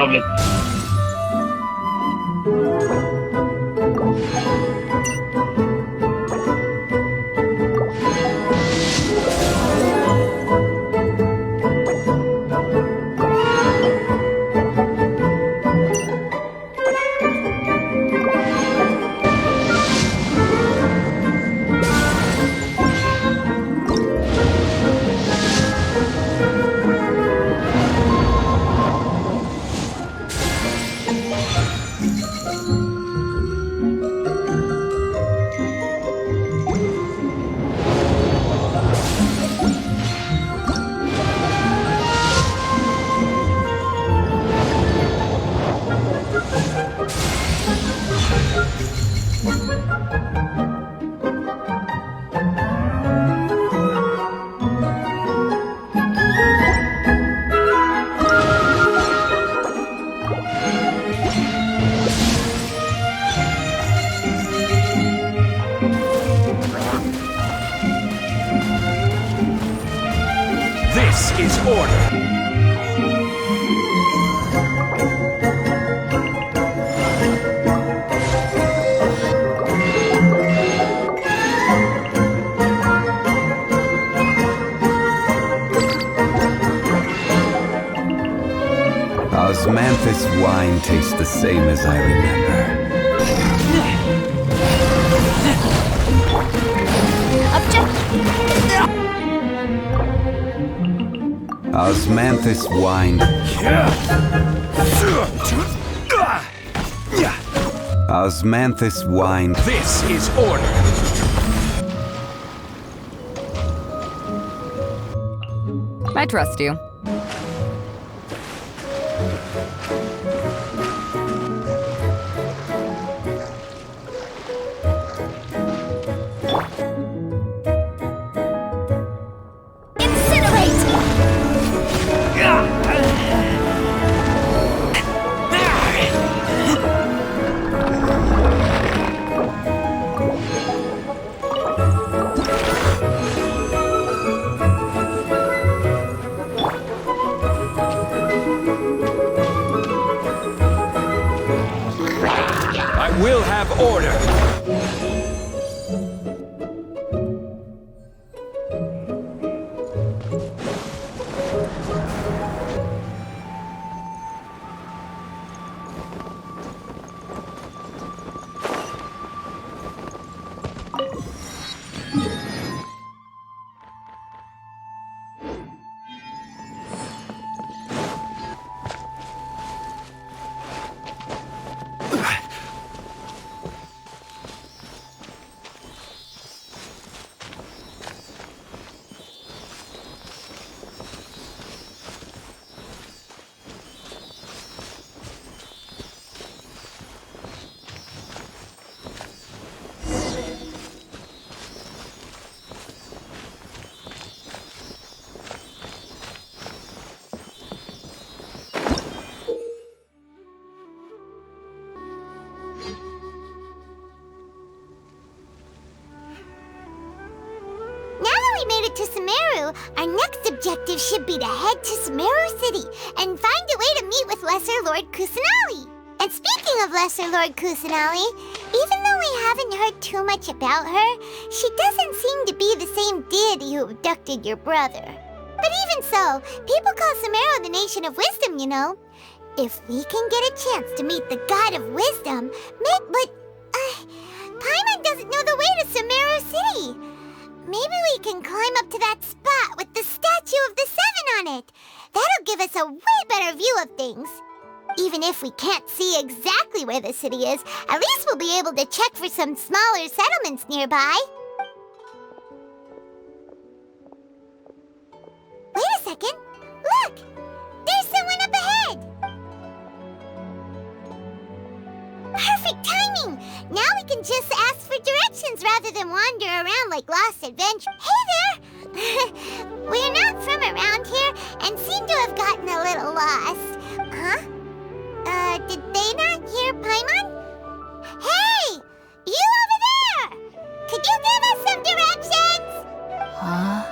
понял, блядь. This is order. Osmanthus wine tastes the same as I remember. Osmanthus wine. Osmanthus wine. This is order. I trust you. We'll have order. To Summeru, our next objective should be to head to Summeru City and find a way to meet with Lesser Lord Kusanali. And speaking of Lesser Lord Kusanali, even though we haven't heard too much about her, she doesn't seem to be the same deity who abducted your brother. But even so, people call Summeru the Nation of Wisdom, you know. If we can get a chance to meet the God of Wisdom, Paimon doesn't know the way to Summeru City. Maybe we can climb up to that spot with the statue of the Seven on it. That'll give us a way better view of things. Even if we can't see exactly where the city is, at least we'll be able to check for some smaller settlements nearby. Wait a second. Look! There's someone up ahead! Perfect timing! Now we can just ask for directions rather than wander around like lost adventure. Hey there! We're not from around here and seem to have gotten a little lost. Huh? Did they not hear Paimon? Hey! You over there! Could you give us some directions? Huh?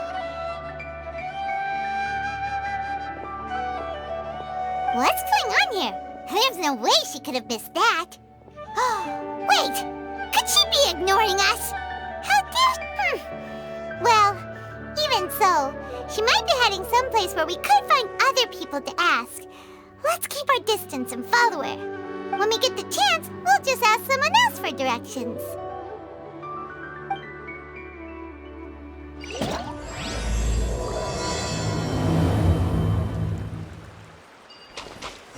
What's going on here? There's no way she could have missed that. Wait, could she be ignoring us? How dare... Well, even so, she might be heading someplace where we could find other people to ask. Let's keep our distance and follow her. When we get the chance, we'll just ask someone else for directions.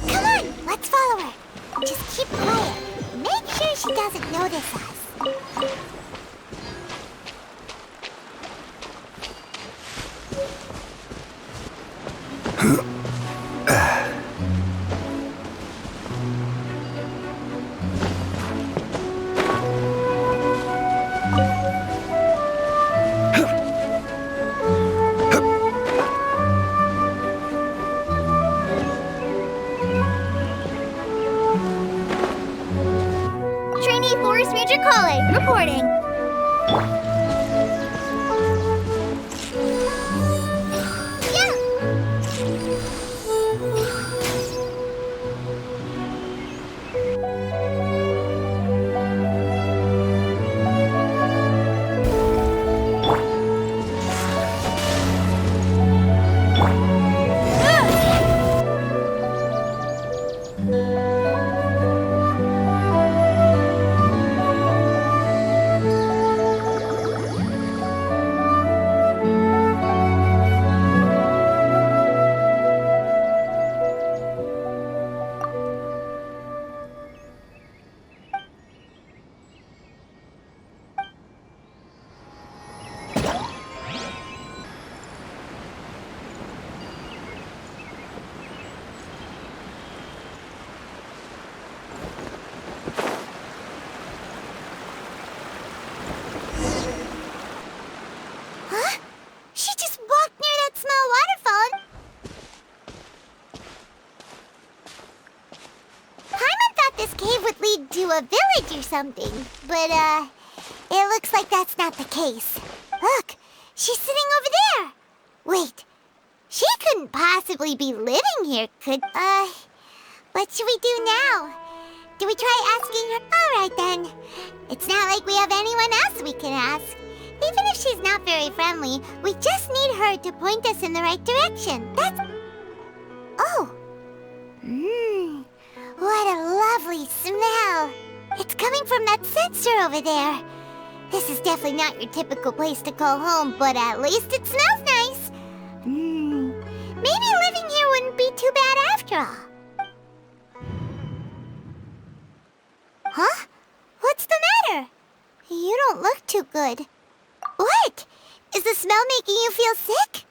Come on, let's follow her. Just keep quiet. Make sure she doesn't notice us. Trainee Forest Ranger calling. Reporting. To a village or something, but it looks like that's not the case. Look, she's sitting over there. Wait, she couldn't possibly be living here, could... What should we do now? Do we try asking her? All right then. It's not like we have anyone else we can ask. Even if she's not very friendly, we just need her to point us in the right direction. That's... Oh. What a lovely smell! It's coming from that sensor over there. This is definitely not your typical place to call home, but at least it smells nice. Maybe living here wouldn't be too bad after all. Huh? What's the matter? You don't look too good. What? Is the smell making you feel sick?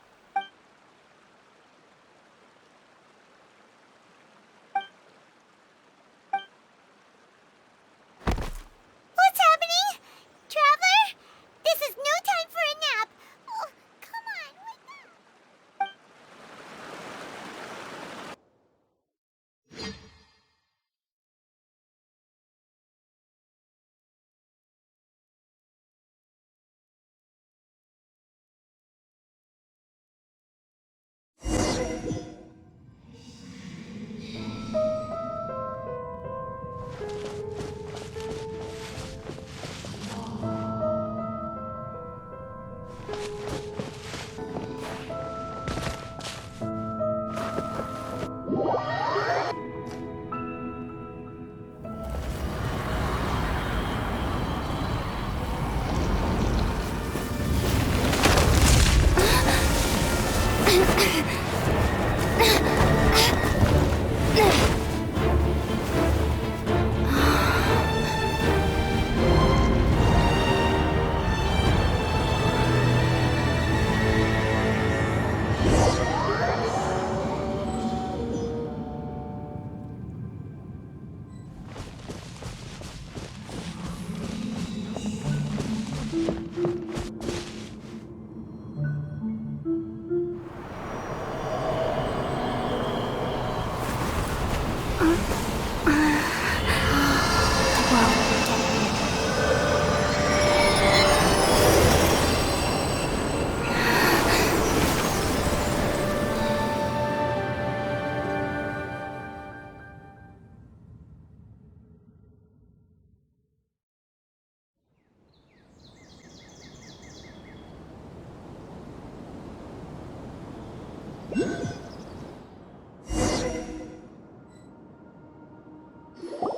Are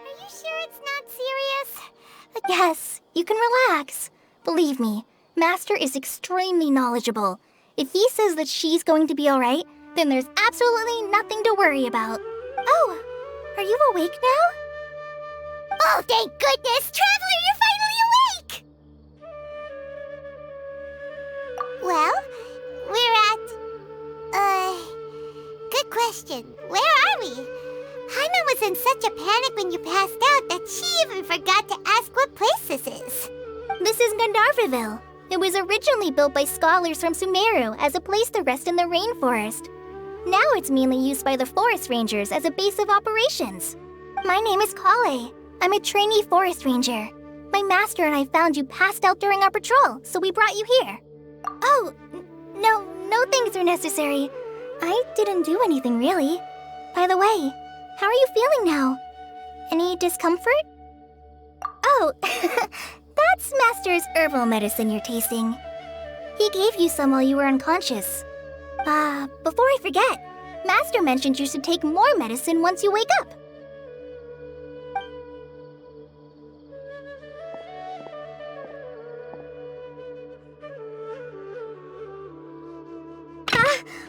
you sure it's not serious? Yes, you can relax. Believe me, Master is extremely knowledgeable. If he says that she's going to be alright, then there's absolutely nothing to worry about. Oh, are you awake now? Oh, thank goodness! Traveler, you're finally awake! Well, we're at... Good question. Where are we? Jaime was in such a panic when you passed out that she even forgot to ask what place this is. This is Gandharvaville. It was originally built by scholars from Summeru as a place to rest in the rainforest. Now it's mainly used by the forest rangers as a base of operations. My name is Kale. I'm a trainee forest ranger. My master and I found you passed out during our patrol, so we brought you here. Oh, no thanks are necessary. I didn't do anything really. By the way, how are you feeling now? Any discomfort? Oh, that's Master's herbal medicine you're tasting. He gave you some while you were unconscious. Before I forget, Master mentioned you should take more medicine once you wake up.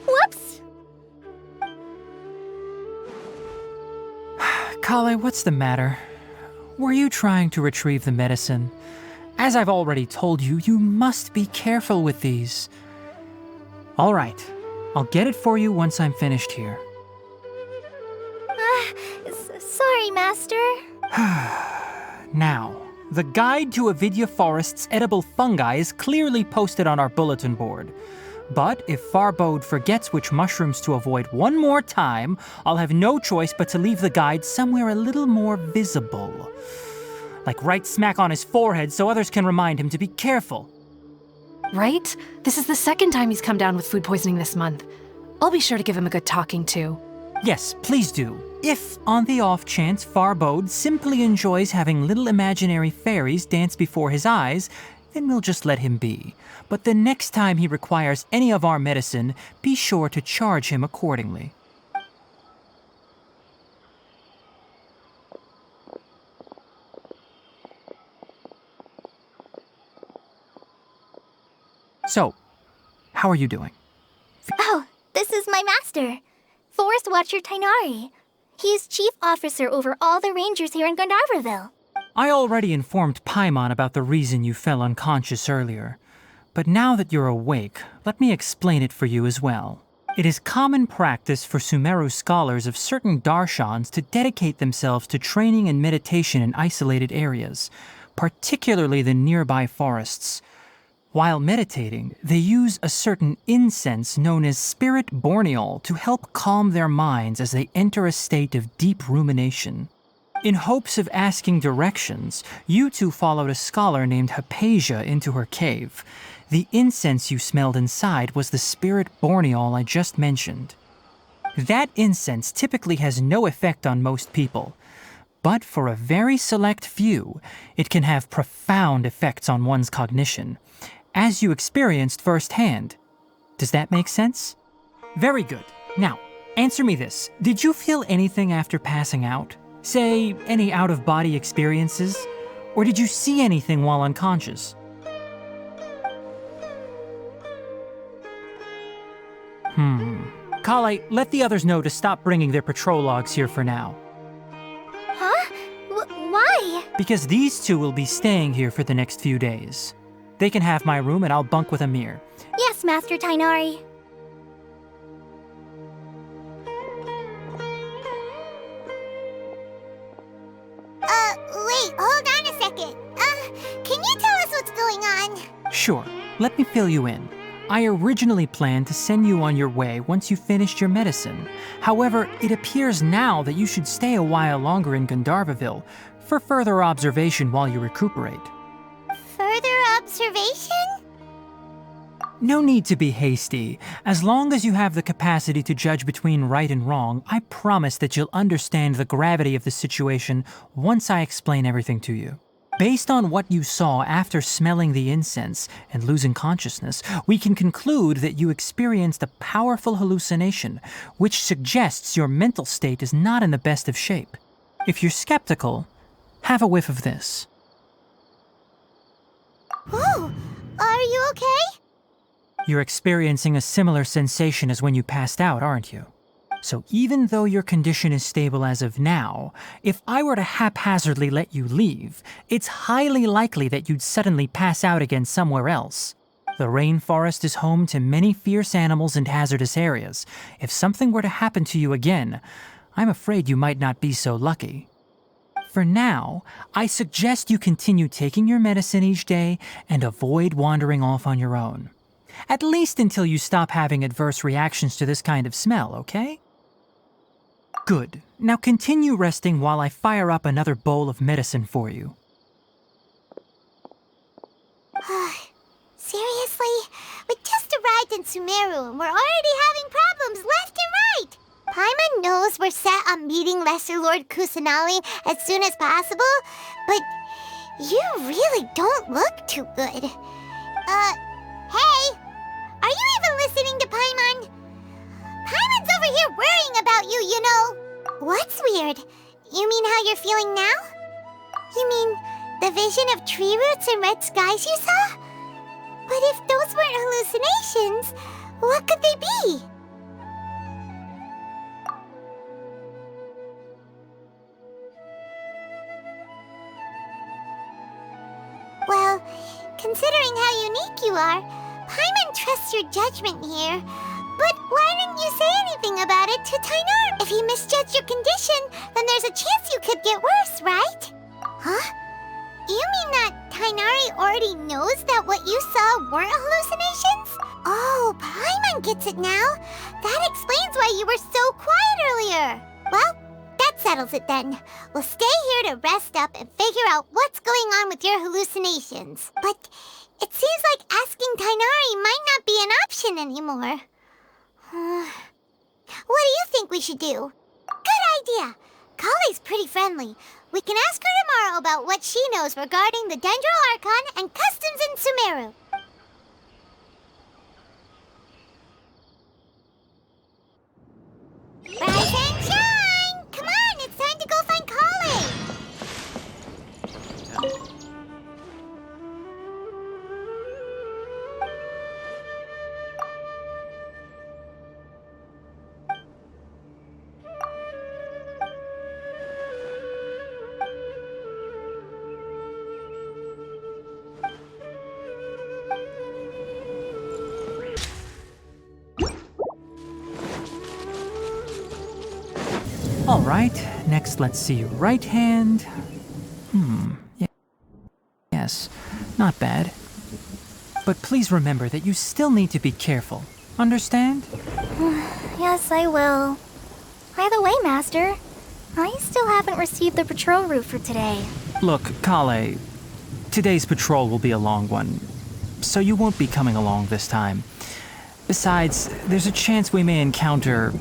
Whoops! Kale, what's the matter? Were you trying to retrieve the medicine? As I've already told you, you must be careful with these. All right, I'll get it for you once I'm finished here. Sorry, Master. Now, the guide to Avidya Forest's edible fungi is clearly posted on our bulletin board. But if Farbode forgets which mushrooms to avoid one more time, I'll have no choice but to leave the guide somewhere a little more visible. Like right smack on his forehead so others can remind him to be careful. Right? This is the second time he's come down with food poisoning this month. I'll be sure to give him a good talking to. Yes, please do. If, on the off chance, Farbode simply enjoys having little imaginary fairies dance before his eyes, then we'll just let him be. But the next time he requires any of our medicine, be sure to charge him accordingly. So, how are you doing? Oh, this is my master, Forest Watcher Tainari. He is chief officer over all the rangers here in Gandharvaville. I already informed Paimon about the reason you fell unconscious earlier. But now that you're awake, let me explain it for you as well. It is common practice for Summeru scholars of certain darshans to dedicate themselves to training and meditation in isolated areas, particularly the nearby forests. While meditating, they use a certain incense known as spirit borneol to help calm their minds as they enter a state of deep rumination. In hopes of asking directions, you two followed a scholar named Hypatia into her cave. The incense you smelled inside was the spirit borneol I just mentioned. That incense typically has no effect on most people, but for a very select few, it can have profound effects on one's cognition, as you experienced firsthand. Does that make sense? Very good. Now, answer me this. Did you feel anything after passing out? Say, any out-of-body experiences? Or did you see anything while unconscious? Kale, let the others know to stop bringing their patrol logs here for now. Huh? Why? Because these two will be staying here for the next few days. They can have my room and I'll bunk with Amir. Yes, Master Tainari. Wait, hold on a second. Can you tell us what's going on? Sure, let me fill you in. I originally planned to send you on your way once you finished your medicine. However, it appears now that you should stay a while longer in Gandharvaville for further observation while you recuperate. Further observation? No need to be hasty. As long as you have the capacity to judge between right and wrong, I promise that you'll understand the gravity of the situation once I explain everything to you. Based on what you saw after smelling the incense and losing consciousness, we can conclude that you experienced a powerful hallucination, which suggests your mental state is not in the best of shape. If you're skeptical, have a whiff of this. Oh, are you okay? You're experiencing a similar sensation as when you passed out, aren't you? So even though your condition is stable as of now, if I were to haphazardly let you leave, it's highly likely that you'd suddenly pass out again somewhere else. The rainforest is home to many fierce animals and hazardous areas. If something were to happen to you again, I'm afraid you might not be so lucky. For now, I suggest you continue taking your medicine each day and avoid wandering off on your own. At least until you stop having adverse reactions to this kind of smell, okay? Good. Now continue resting while I fire up another bowl of medicine for you. Seriously? We just arrived in Summeru and we're already having problems left and right! Paimon knows we're set on meeting Lesser Lord Kusanali as soon as possible, but you really don't look too good. Hey! Are you even listening to Paimon? Paimon's over here worrying about you, you know! What's weird? You mean how you're feeling now? You mean the vision of tree roots and red skies you saw? But if those weren't hallucinations, what could they be? Well, considering how unique you are, Paimon trusts your judgment here. But why didn't you say anything about it to Tainar? If he misjudged your condition, then there's a chance you could get worse, right? Huh? You mean that Tainari already knows that what you saw weren't hallucinations? Oh, Paimon gets it now. That explains why you were so quiet earlier. Well, that settles it then. We'll stay here to rest up and figure out what's going on with your hallucinations. But it seems like asking Tainari might not be an option anymore. What do you think we should do? Good idea. Kale's pretty friendly. We can ask her tomorrow about what she knows regarding the Dendro Archon and customs in Summeru. Rise and shine! Come on, it's time to go find Kale! All right, next let's see your right hand. Yes, not bad. But please remember that you still need to be careful. Understand? Yes, I will. By the way, Master, I still haven't received the patrol route for today. Look, Kale, today's patrol will be a long one, so you won't be coming along this time. Besides, there's a chance we may encounter...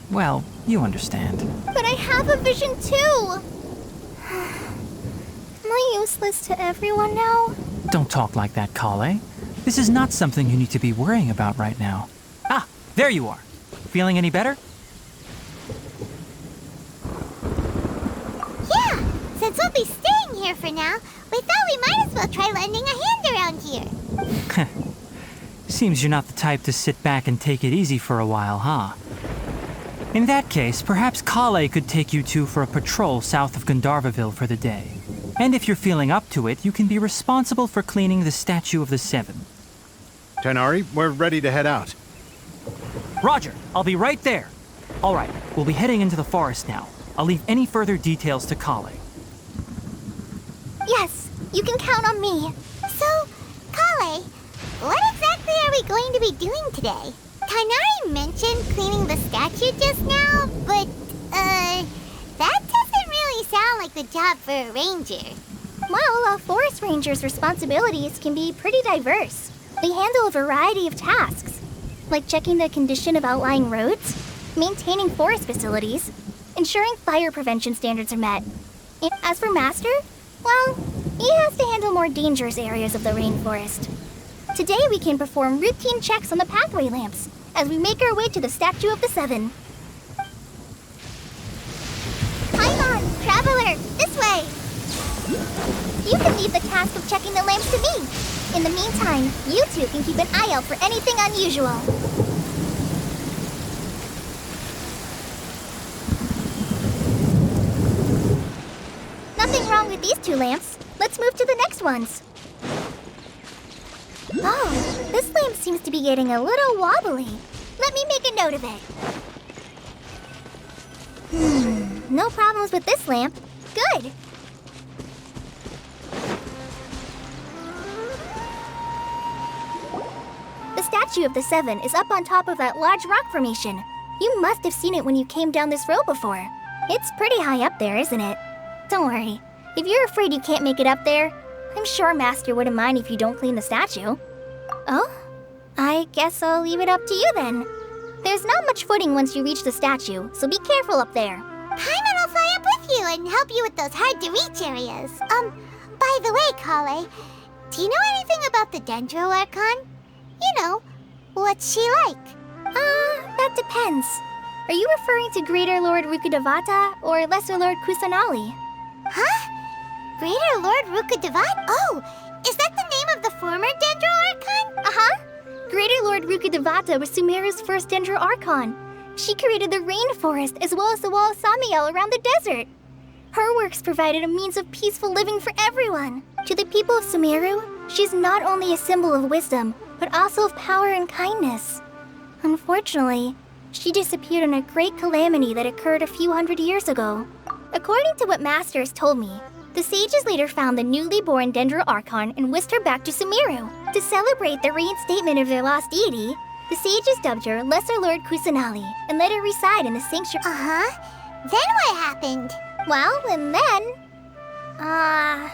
well, you understand. But I have a vision too! Am I useless to everyone now? Don't talk like that, Kale. This is not something you need to be worrying about right now. Ah, there you are. Feeling any better? Yeah, since we'll be staying here for now, we thought we might as well try lending a hand around here. Seems you're not the type to sit back and take it easy for a while, huh? In that case, perhaps Kale could take you two for a patrol south of Gandharvaville for the day. And if you're feeling up to it, you can be responsible for cleaning the Statue of the Seven. Tainari, we're ready to head out. Roger, I'll be right there. All right, we'll be heading into the forest now. I'll leave any further details to Kale. Yes, you can count on me. So, Kale, what exactly are we going to be doing today? Tainari mentioned cleaning the statue just now, but, that doesn't really sound like the job for a ranger. Well, a forest ranger's responsibilities can be pretty diverse. They handle a variety of tasks, like checking the condition of outlying roads, maintaining forest facilities, ensuring fire prevention standards are met. And as for Master, well, He has to handle more dangerous areas of the rainforest. Today we can perform routine checks on the pathway lamps as we make our way to the Statue of the Seven. Paimon, traveler, this way! You can leave the task of checking the lamps to me. In the meantime, you two can keep an eye out for anything unusual. Nothing wrong with these two lamps. Let's move to the next ones. Oh, this lamp seems to be getting a little wobbly. Let me make a note of it. No problems with this lamp. Good. The Statue of the Seven is up on top of that large rock formation. You must have seen it when you came down this road before. It's pretty high up there, isn't it? Don't worry. If you're afraid you can't make it up there, I'm sure Master wouldn't mind if you don't clean the statue. Oh? I guess I'll leave it up to you then. There's not much footing once you reach the statue, so be careful up there. Paimon will fly up with you and help you with those hard-to-reach areas. By the way, Kale, do you know anything about the Dendro Archon? You know, what's she like? That depends. Are you referring to Greater Lord Rukkhadevata or Lesser Lord Kusanali? Huh? Greater Lord Rukkhadevata? Oh, is that the name of the former Dendro Archon? Uh-huh. Greater Lord Rukkhadevata was Summeru's first Dendro Archon. She created the rainforest as well as the wall of Samiel around the desert. Her works provided a means of peaceful living for everyone. To the people of Summeru, she's not only a symbol of wisdom, but also of power and kindness. Unfortunately, she disappeared in a great calamity that occurred a few hundred years ago. According to what Master has told me, the sages later found the newly born Dendro Archon and whisked her back to Summeru. To celebrate the reinstatement of their lost deity, the sages dubbed her Lesser Lord Kusanali and let her reside in the sanctuary. Uh-huh. Then what happened? Well, and then... I'm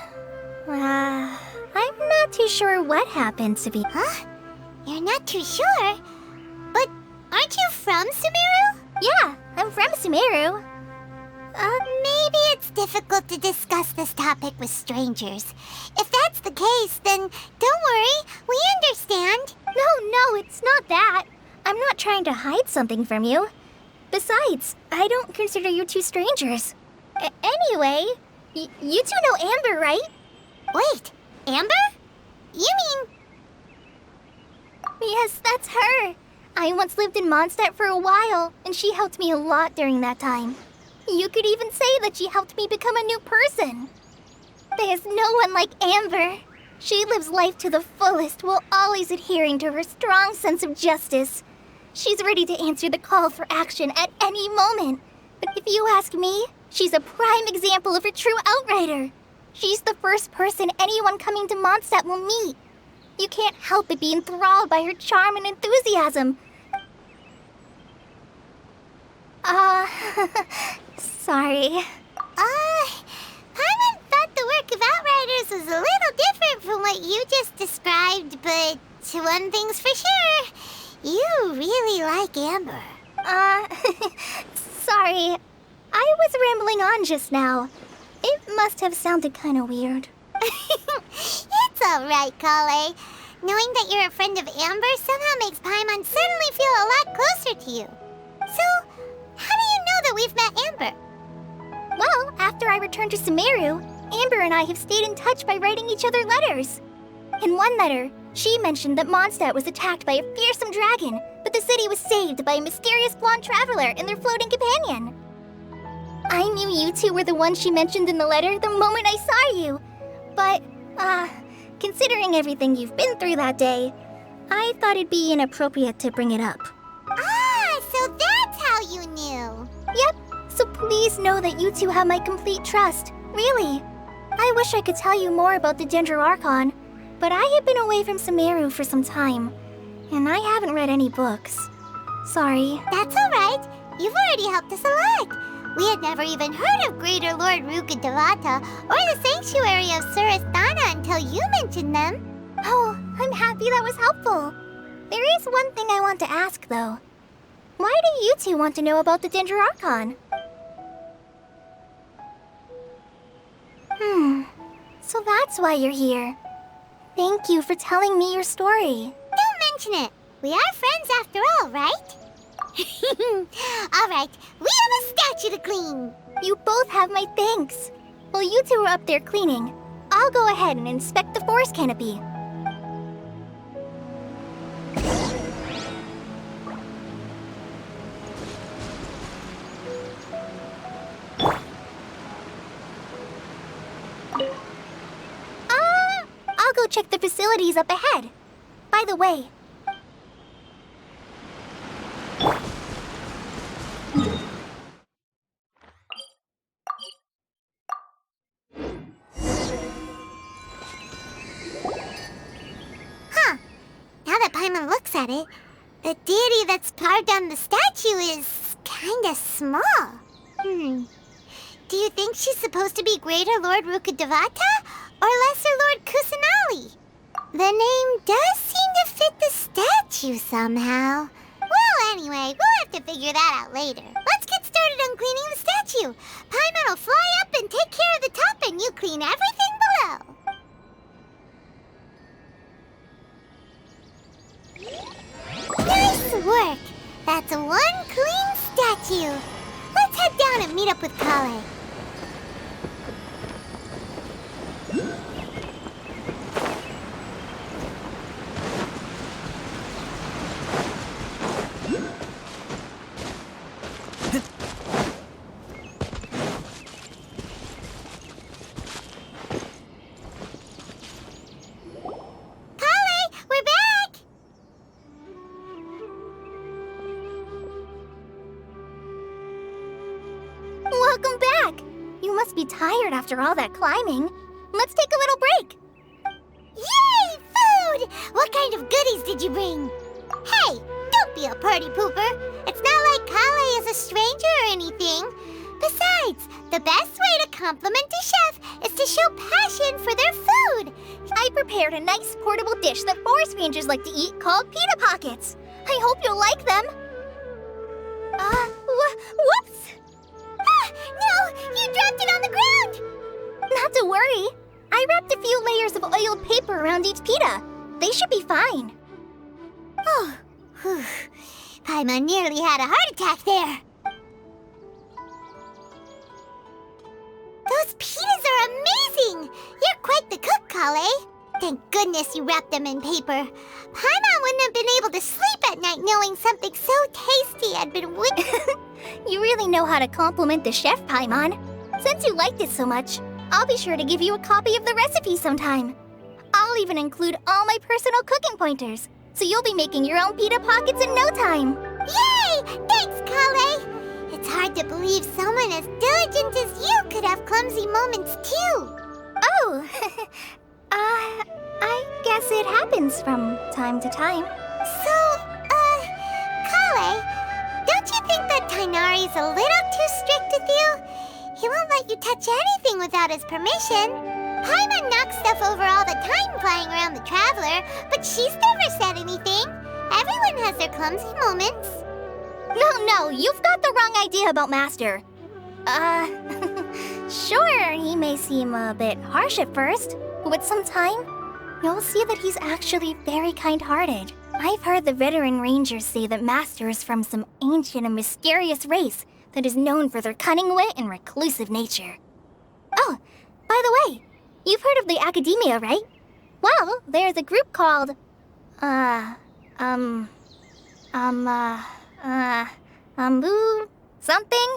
not too sure what happened, to be... Huh? You're not too sure? But aren't you from Summeru? Yeah, I'm from Summeru. Maybe it's difficult to discuss this topic with strangers. If that's the case, then don't worry, we understand. No, it's not that. I'm not trying to hide something from you. Besides, I don't consider you two strangers. Anyway, you two know Amber, right? Wait, Amber? You mean... Yes, that's her. I once lived in Mondstadt for a while, and she helped me a lot during that time. You could even say that she helped me become a new person. There's no one like Amber. She lives life to the fullest while always adhering to her strong sense of justice. She's ready to answer the call for action at any moment. But if you ask me, she's a prime example of a true outrider. She's the first person anyone coming to Mondstadt will meet. You can't help but be enthralled by her charm and enthusiasm. Sorry. Paimon thought the work of Outriders was a little different from what you just described, but one thing's for sure, you really like Amber. Sorry. I was rambling on just now. It must have sounded kind of weird. It's alright, Kale. Knowing that you're a friend of Amber somehow makes Paimon suddenly feel a lot closer to you. So, how do you know that we've met Amber? Well, after I returned to Summeru, Amber and I have stayed in touch by writing each other letters. In one letter, she mentioned that Mondstadt was attacked by a fearsome dragon, but the city was saved by a mysterious blonde traveler and their floating companion. I knew you two were the ones she mentioned in the letter the moment I saw you. But, considering everything you've been through that day, I thought it'd be inappropriate to bring it up. So that's how you knew. Yep, so please know that you two have my complete trust, really. I wish I could tell you more about the Dendro Archon, but I have been away from Summeru for some time, and I haven't read any books. Sorry. That's alright. You've already helped us a lot. We had never even heard of Greater Lord Rukkhadevata or the Sanctuary of Surasthana until you mentioned them. Oh, I'm happy that was helpful. There is one thing I want to ask, though. Why do you two want to know about the Dendro So that's why you're here. Thank you for telling me your story. Don't mention it. We are friends after all, right? Alright, we have a statue to clean. You both have my thanks. While you two are up there cleaning, I'll go ahead and inspect the forest canopy. I'll go check the facilities up ahead. By the way, Now that Paimon looks at it, the deity that's carved on the statue is kinda small. Do you think she's supposed to be Greater Lord Rukkhadevata or Lesser Lord Kusanali? The name does seem to fit the statue somehow. Well, anyway, we'll have to figure that out later. Let's get started on cleaning the statue. Paimon will fly up and take care of the top, and you clean everything below. Nice work! That's one clean statue. Let's head down and meet up with Kale. Welcome back! You must be tired after all that climbing. Let's take a little break. Yay! Food! What kind of goodies did you bring? Hey, don't be a party pooper. It's not like Kale is a stranger or anything. Besides, the best way to compliment a chef is to show passion for their food. I prepared a nice portable dish that forest rangers like to eat called pita pockets. I hope you'll like them. Whoops! Ah, no! You dropped it on the ground! Not to worry. I wrapped a few layers of oiled paper around each pita. They should be fine. Oh, whew. Paimon nearly had a heart attack there. Those pitas are amazing! You're quite the cook, Kale. Thank goodness you wrapped them in paper. Paimon wouldn't have been able to sleep at night knowing something so tasty had been You really know how to compliment the chef, Paimon. Since you liked it so much, I'll be sure to give you a copy of the recipe sometime. I'll even include all my personal cooking pointers, so you'll be making your own pita pockets in no time. Yay! Thanks, Kale! It's hard to believe someone as diligent as you could have clumsy moments too. Oh, I guess it happens from time to time. So, Kale, don't you think that Tighnari's a little too strict with you? He won't let you touch anything without his permission. Paimon knocks stuff over all the time flying around the Traveler, but she's never said anything. Everyone has their clumsy moments. No, you've got the wrong idea about Master. Sure, he may seem a bit harsh at first, but with some time, you'll see that he's actually very kind-hearted. I've heard the veteran rangers say that Master is from some ancient and mysterious race that is known for their cunning wit and reclusive nature. Oh, by the way, you've heard of the Academia, right? Well, there's a group called, something?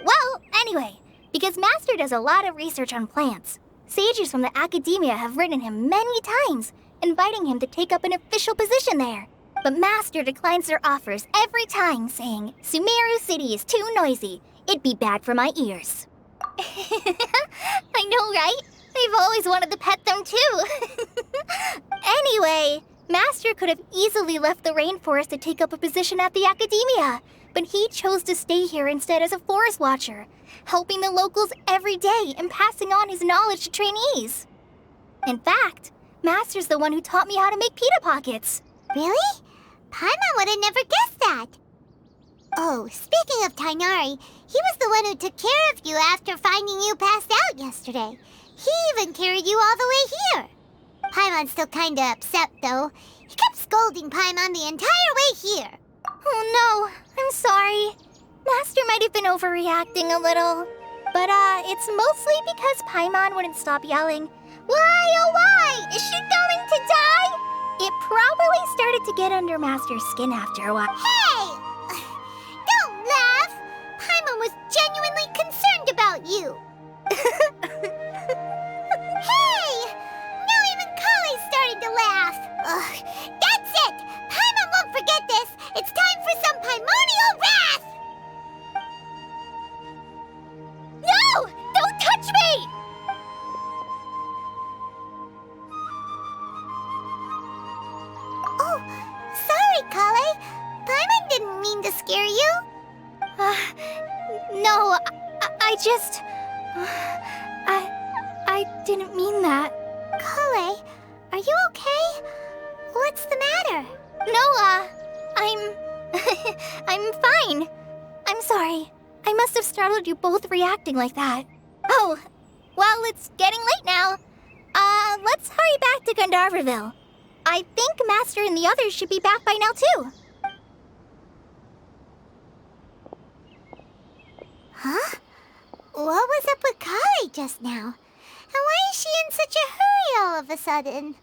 Well, anyway, because Master does a lot of research on plants, sages from the Academia have written him many times, inviting him to take up an official position there. But Master declines their offers every time, saying, Summeru City is too noisy. It'd be bad for my ears. I know, right? I've always wanted to pet them too. Anyway, Master could have easily left the rainforest to take up a position at the Academia, but he chose to stay here instead as a forest watcher, helping the locals every day and passing on his knowledge to trainees. In fact, Master's the one who taught me how to make pita pockets. Really? Paimon would have never guessed that. Oh, speaking of Tighnari, He was the one who took care of you after finding you passed out yesterday. He even carried you all the way here. Paimon's still kinda upset, though. He kept scolding Paimon the entire way here. Oh no, I'm sorry. Master might have been overreacting a little. But it's mostly because Paimon wouldn't stop yelling, "Why, oh why? Is she going to die?" It probably started to get under Master's skin after a while. Hey! Don't laugh! Paimon was genuinely concerned about you. Hey! Now even Kale's starting to laugh. Ugh, that's it! Paimon won't forget this! It's time for some Paimonial wrath! No! Don't touch me! Oh, sorry, Kale. Paimon didn't mean to scare you. No, I just... I didn't mean that. Kale, are you okay? What's the matter? No, I'm fine. I'm sorry. I must have startled you both reacting like that. Oh, well, it's getting late now. Let's hurry back to Gandharvaville. I think Master and the others should be back by now, too. Huh? What was up with Kale just now? And why is she in such a hurry all of a sudden?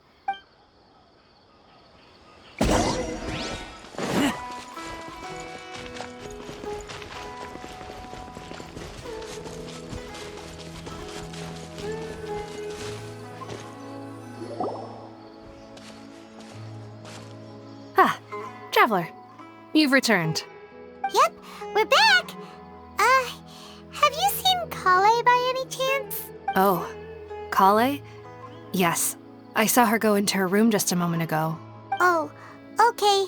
Ah, Traveler. You've returned. Yep, we're back! Have you seen Kale by any chance? Oh, Kale? Yes, I saw her go into her room just a moment ago. Oh, okay.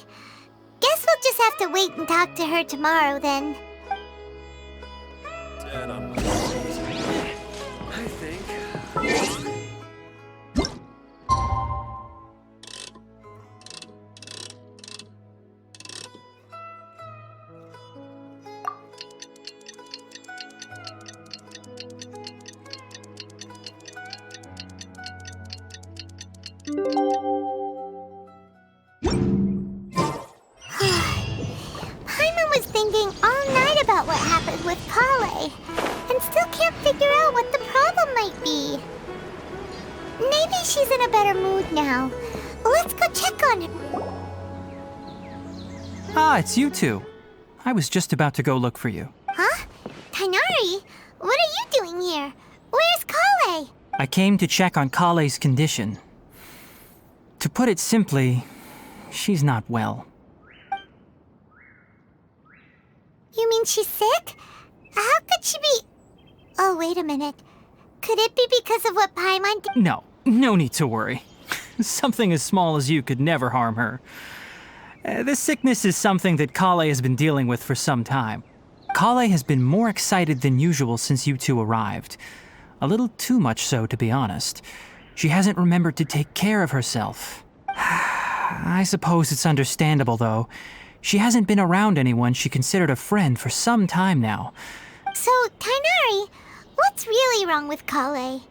Guess we'll just have to wait and talk to her tomorrow then. I think. Paimon was thinking all night about what happened with Kale, and still can't figure out what the problem might be. Maybe she's in a better mood now. Let's go check on her. Ah, it's you two. I was just about to go look for you. Huh? Tainari? What are you doing here? Where's Kale? I came to check on Kale's condition. To put it simply, she's not well. You mean she's sick? How could she be... Oh, wait a minute. Could it be because of what Paimon did? No need to worry. Something as small as you could never harm her. This sickness is something that Kale has been dealing with for some time. Kale has been more excited than usual since you two arrived. A little too much so, to be honest. She hasn't remembered to take care of herself. I suppose it's understandable, though. She hasn't been around anyone she considered a friend for some time now. So, Tainari, what's really wrong with Kale?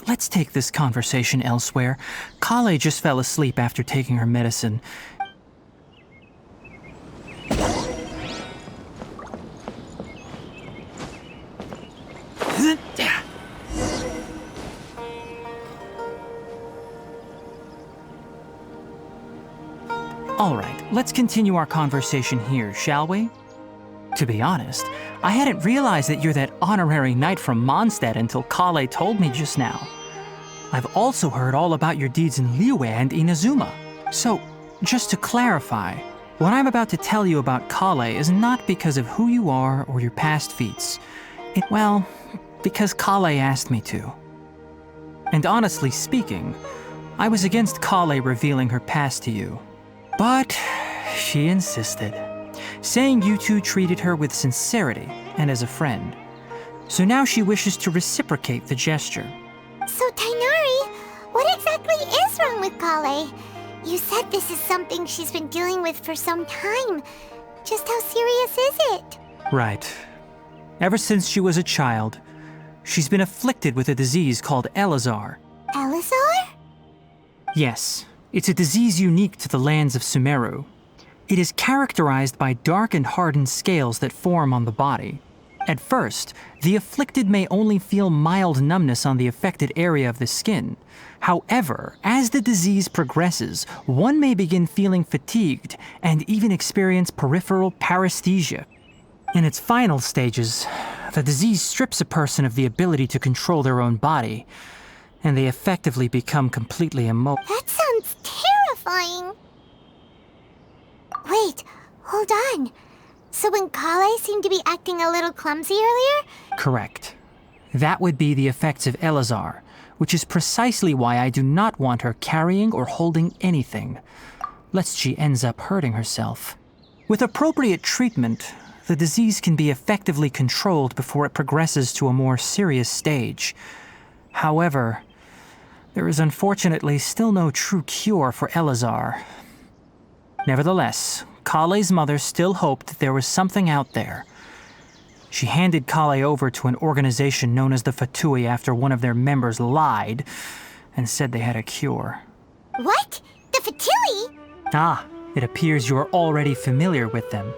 Let's take this conversation elsewhere. Kale just fell asleep after taking her medicine. All right, let's continue our conversation here, shall we? To be honest, I hadn't realized that you're that honorary knight from Mondstadt until Kale told me just now. I've also heard all about your deeds in Liyue and Inazuma. So, just to clarify, what I'm about to tell you about Kale is not because of who you are or your past feats. Well, because Kale asked me to. And honestly speaking, I was against Kale revealing her past to you. But she insisted, saying you two treated her with sincerity and as a friend. So now she wishes to reciprocate the gesture. So, Tainari, what exactly is wrong with Kale? You said this is something she's been dealing with for some time. Just how serious is it? Right. Ever since she was a child, she's been afflicted with a disease called Elazar. Elazar? Yes, it's a disease unique to the lands of Summeru. It is characterized by dark and hardened scales that form on the body. At first, the afflicted may only feel mild numbness on the affected area of the skin. However, as the disease progresses, one may begin feeling fatigued and even experience peripheral paresthesia. In its final stages, the disease strips a person of the ability to control their own body, and they effectively become completely immobile. That sounds terrifying. Wait, hold on. So when Kale seemed to be acting a little clumsy earlier? Correct. That would be the effects of Elazar, which is precisely why I do not want her carrying or holding anything, lest she ends up hurting herself. With appropriate treatment, the disease can be effectively controlled before it progresses to a more serious stage. However, there is unfortunately still no true cure for Elazar. Nevertheless, Kale's mother still hoped that there was something out there. She handed Kale over to an organization known as the Fatui after one of their members lied and said they had a cure. What? The Fatui? Ah, it appears you are already familiar with them.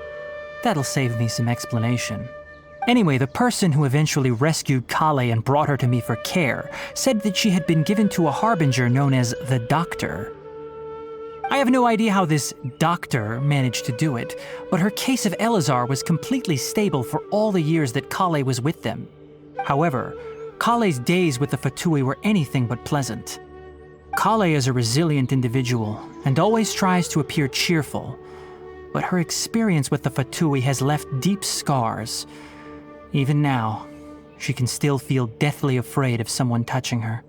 That'll save me some explanation. Anyway, the person who eventually rescued Kale and brought her to me for care said that she had been given to a harbinger known as the Doctor. I have no idea how this doctor managed to do it, but her case of Elazar was completely stable for all the years that Kale was with them. However, Kale's days with the Fatui were anything but pleasant. Kale is a resilient individual and always tries to appear cheerful, but her experience with the Fatui has left deep scars. Even now, she can still feel deathly afraid of someone touching her.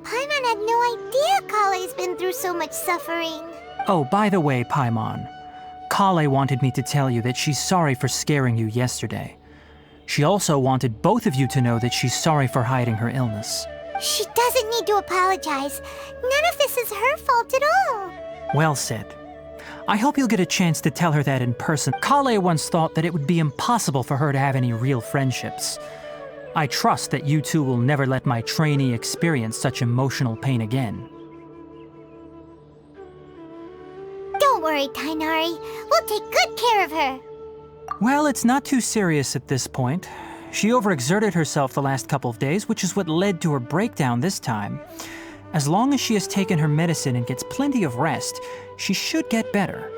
Paimon had no idea Kale's been through so much suffering. Oh, by the way, Paimon, Kale wanted me to tell you that she's sorry for scaring you yesterday. She also wanted both of you to know that she's sorry for hiding her illness. She doesn't need to apologize. None of this is her fault at all. Well said. I hope you'll get a chance to tell her that in person. Kale once thought that it would be impossible for her to have any real friendships. I trust that you two will never let my trainee experience such emotional pain again. Don't worry, Tainari. We'll take good care of her. Well, it's not too serious at this point. She overexerted herself the last couple of days, which is what led to her breakdown this time. As long as she has taken her medicine and gets plenty of rest, she should get better.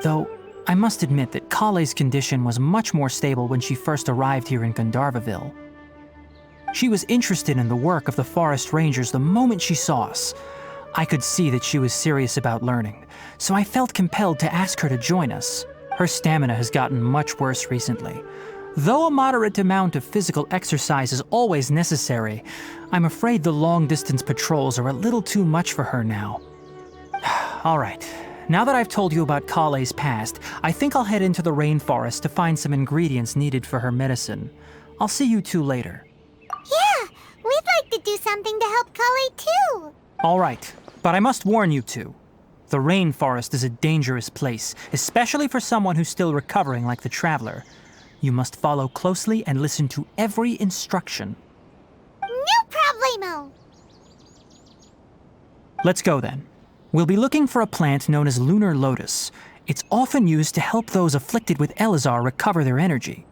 Though, I must admit that Kale's condition was much more stable when she first arrived here in Gandharvaville. She was interested in the work of the forest rangers the moment she saw us. I could see that she was serious about learning, so I felt compelled to ask her to join us. Her stamina has gotten much worse recently. Though a moderate amount of physical exercise is always necessary, I'm afraid the long-distance patrols are a little too much for her now. All right, now that I've told you about Kale's past, I think I'll head into the rainforest to find some ingredients needed for her medicine. I'll see you two later. Yeah, we'd like to do something to help Kale too. All right, but I must warn you two. The rainforest is a dangerous place, especially for someone who's still recovering like the traveler. You must follow closely and listen to every instruction. No problemo. Let's go then. We'll be looking for a plant known as lunar lotus. It's often used to help those afflicted with Elazar recover their energy.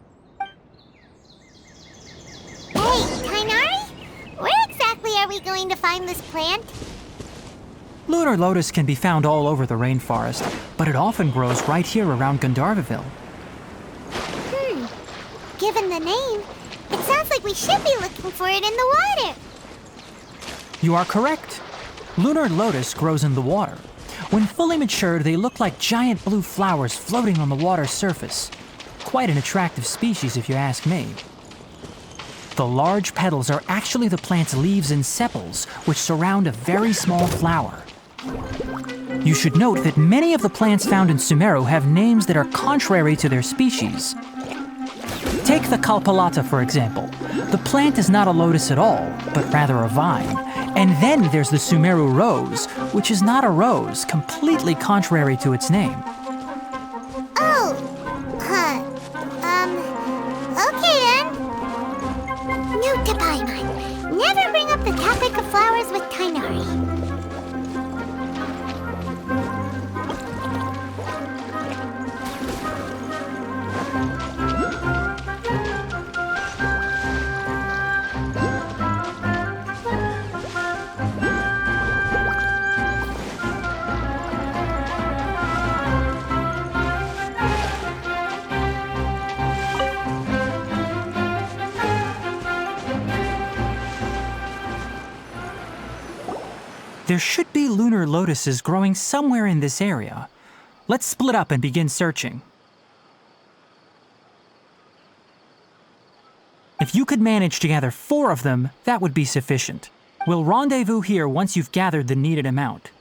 Hey, Tainari? Where exactly are we going to find this plant? Lunar lotus can be found all over the rainforest, but it often grows right here around Gandharvaville. Given the name, it sounds like we should be looking for it in the water. You are correct. Lunar lotus grows in the water. When fully matured, they look like giant blue flowers floating on the water's surface. Quite an attractive species, if you ask me. The large petals are actually the plant's leaves and sepals, which surround a very small flower. You should note that many of the plants found in Summeru have names that are contrary to their species. Take the Kalpalata, for example. The plant is not a lotus at all, but rather a vine. And then there's the Summeru rose, which is not a rose, completely contrary to its name. Oh, to Paimon. Never bring up the topic of flowers with Tainari. There should be lunar lotuses growing somewhere in this area. Let's split up and begin searching. If you could manage to gather 4 of them, that would be sufficient. We'll rendezvous here once you've gathered the needed amount.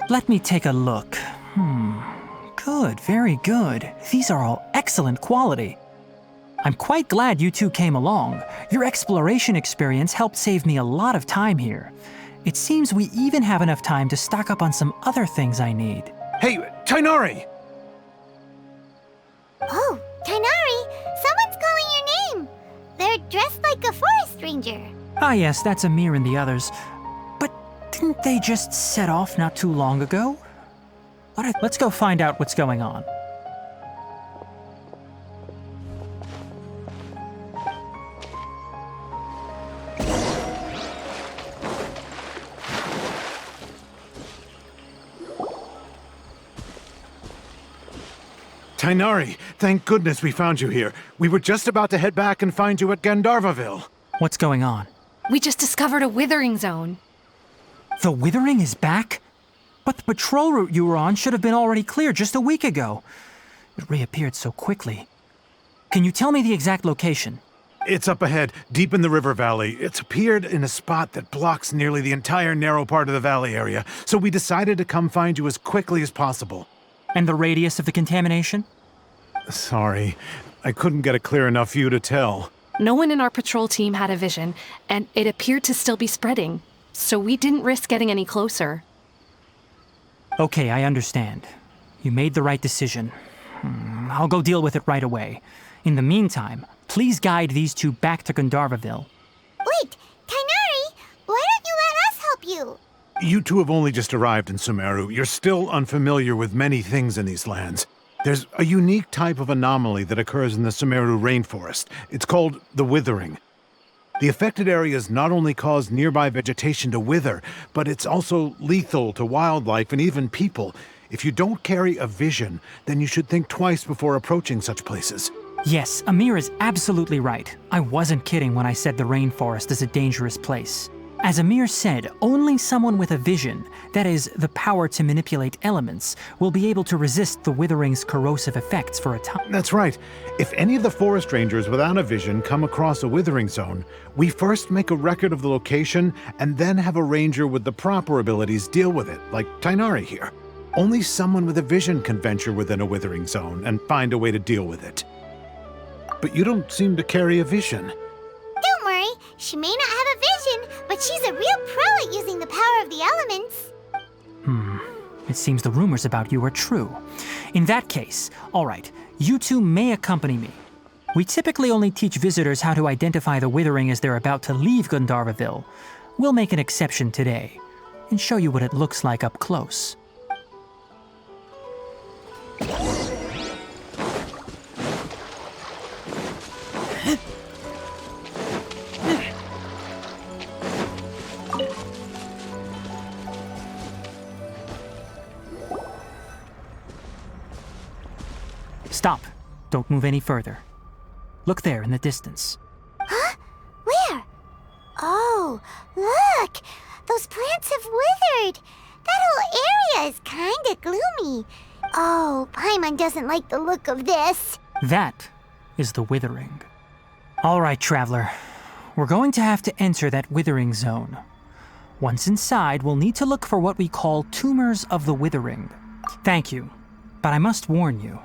Let me take a look. Good, very good. These are all excellent quality. I'm quite glad you two came along. Your exploration experience helped save me a lot of time here. It seems we even have enough time to stock up on some other things I need. Hey, Tainari! Oh, Tainari! Someone's calling your name! They're dressed like a forest ranger. Ah yes, that's Amir and the others. But didn't they just set off not too long ago? Let's go find out what's going on. Tainari, thank goodness we found you here. We were just about to head back and find you at Gandharvaville. What's going on? We just discovered a withering zone. The withering is back? But the patrol route you were on should have been already cleared just a week ago. It reappeared so quickly. Can you tell me the exact location? It's up ahead, deep in the river valley. It's appeared in a spot that blocks nearly the entire narrow part of the valley area, so we decided to come find you as quickly as possible. And the radius of the contamination? Sorry, I couldn't get a clear enough view to tell. No one in our patrol team had a vision, and it appeared to still be spreading, so we didn't risk getting any closer. Okay, I understand. You made the right decision. I'll go deal with it right away. In the meantime, please guide these two back to Gandharvaville. Wait, Tainari, why don't you let us help you? You two have only just arrived in Summeru. You're still unfamiliar with many things in these lands. There's a unique type of anomaly that occurs in the Summeru rainforest. It's called the withering. The affected areas not only cause nearby vegetation to wither, but it's also lethal to wildlife and even people. If you don't carry a vision, then you should think twice before approaching such places. Yes, Amir is absolutely right. I wasn't kidding when I said the rainforest is a dangerous place. As Amir said, only someone with a vision, that is, the power to manipulate elements, will be able to resist the withering's corrosive effects for a time. That's right. If any of the forest rangers without a vision come across a withering zone, we first make a record of the location and then have a ranger with the proper abilities deal with it, like Tainari here. Only someone with a vision can venture within a withering zone and find a way to deal with it. But you don't seem to carry a vision. Don't worry, she may not have a vision, but she's a real pro at using the power of the elements. It seems the rumors about you are true. In that case, all right, you two may accompany me. We typically only teach visitors how to identify the withering as they're about to leave Gandharvaville. We'll make an exception today and show you what it looks like up close. Stop. Don't move any further. Look there in the distance. Huh? Where? Oh. Oh, look! Those plants have withered! That whole area is kinda gloomy. Oh, Paimon doesn't like the look of this. That is the withering. All right, traveler. We're going to have to enter that withering zone. Once inside, we'll need to look for what we call tumors of the withering. Thank you, but I must warn you.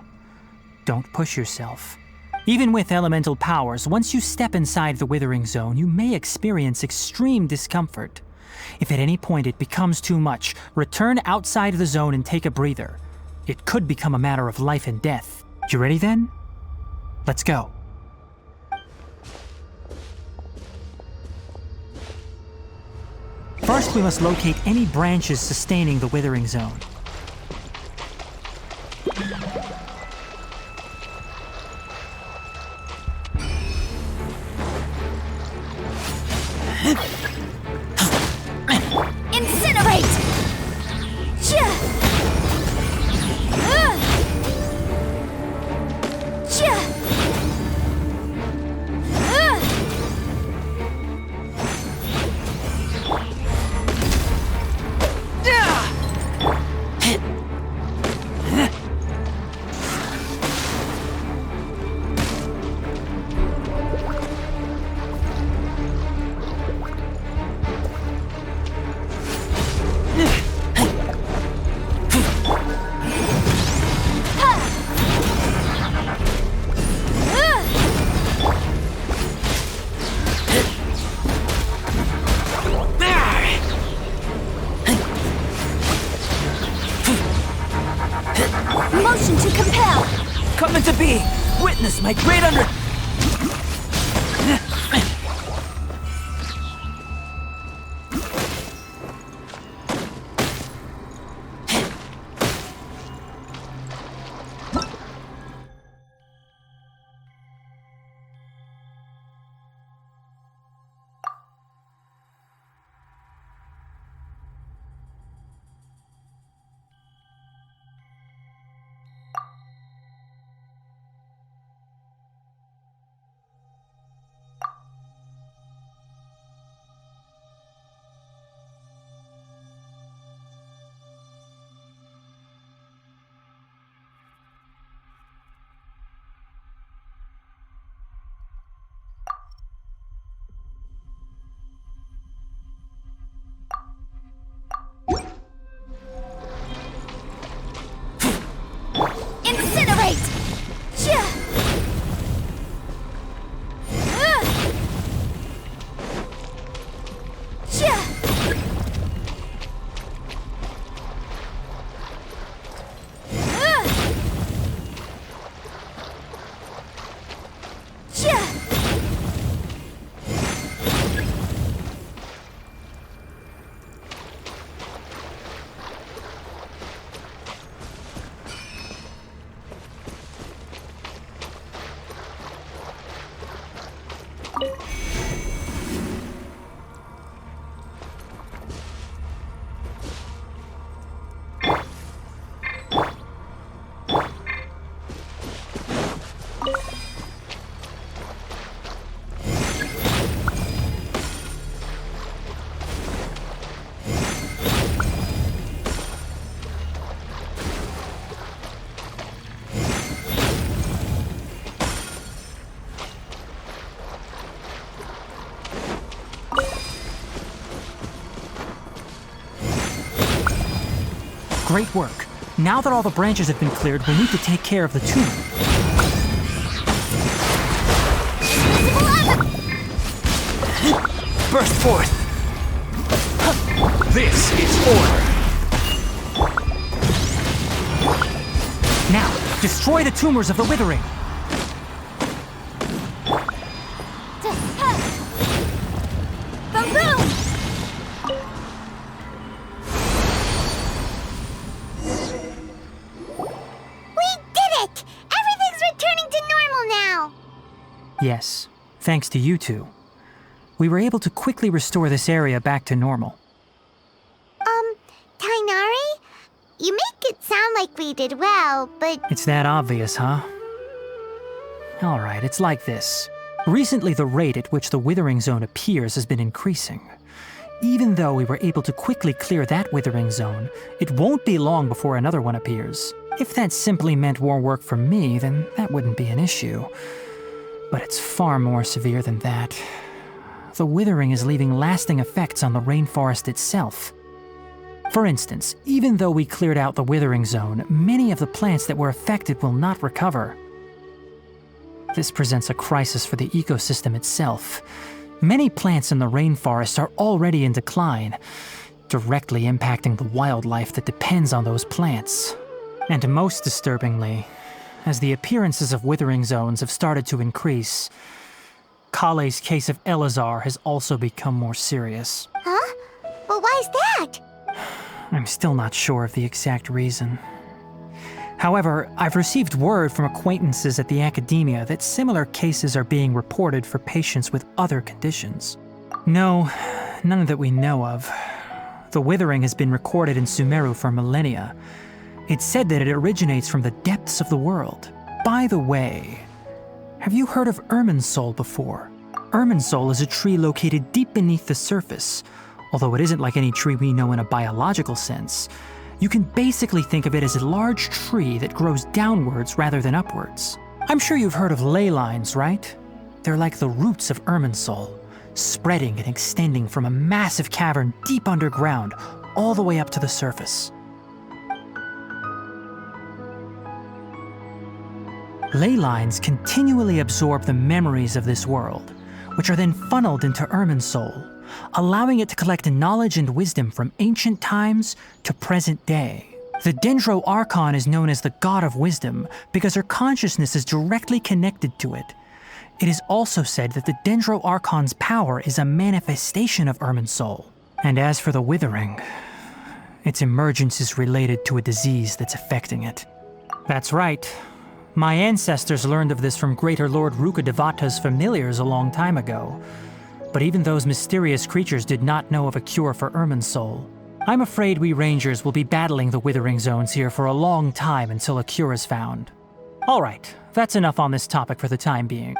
Don't push yourself. Even with elemental powers, once you step inside the withering zone, you may experience extreme discomfort. If at any point it becomes too much, return outside the zone and take a breather. It could become a matter of life and death. You ready then? Let's go. First, we must locate any branches sustaining the withering zone. Incinerate! Motion to compel! Come into being! Witness my great under... Great work. Now that all the branches have been cleared, we need to take care of the tumor. Burst forth! This is order. Now, destroy the tumors of the withering. Yes, thanks to you two. We were able to quickly restore this area back to normal. Tainari? You make it sound like we did well, but... It's that obvious, huh? Alright, it's like this. Recently, the rate at which the withering zone appears has been increasing. Even though we were able to quickly clear that withering zone, it won't be long before another one appears. If that simply meant more work for me, then that wouldn't be an issue. But it's far more severe than that. The withering is leaving lasting effects on the rainforest itself. For instance, even though we cleared out the withering zone, many of the plants that were affected will not recover. This presents a crisis for the ecosystem itself. Many plants in the rainforest are already in decline, directly impacting the wildlife that depends on those plants. And most disturbingly, as the appearances of withering zones have started to increase, Kale's case of Elazar has also become more serious. Huh? Well, why is that? I'm still not sure of the exact reason. However, I've received word from acquaintances at the academia that similar cases are being reported for patients with other conditions. No, none that we know of. The withering has been recorded in Summeru for millennia. It's said that it originates from the depths of the world. By the way, have you heard of Irminsul before? Irminsul is a tree located deep beneath the surface. Although it isn't like any tree we know in a biological sense, you can basically think of it as a large tree that grows downwards rather than upwards. I'm sure you've heard of ley lines, right? They're like the roots of Irminsul, spreading and extending from a massive cavern deep underground all the way up to the surface. Ley lines continually absorb the memories of this world, which are then funneled into Irminsul, allowing it to collect knowledge and wisdom from ancient times to present day. The Dendro Archon is known as the God of Wisdom because her consciousness is directly connected to it. It is also said that the Dendro Archon's power is a manifestation of Irminsul. And as for the withering, its emergence is related to a disease that's affecting it. That's right. My ancestors learned of this from Greater Lord Rukadevata's familiars a long time ago. But even those mysterious creatures did not know of a cure for Irminsul. I'm afraid we rangers will be battling the withering zones here for a long time until a cure is found. All right, that's enough on this topic for the time being.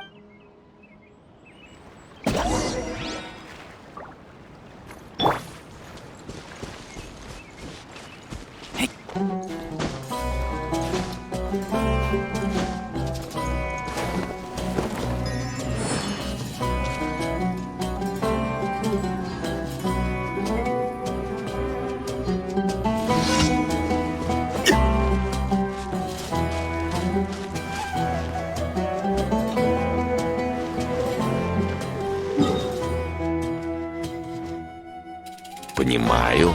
Понимаю.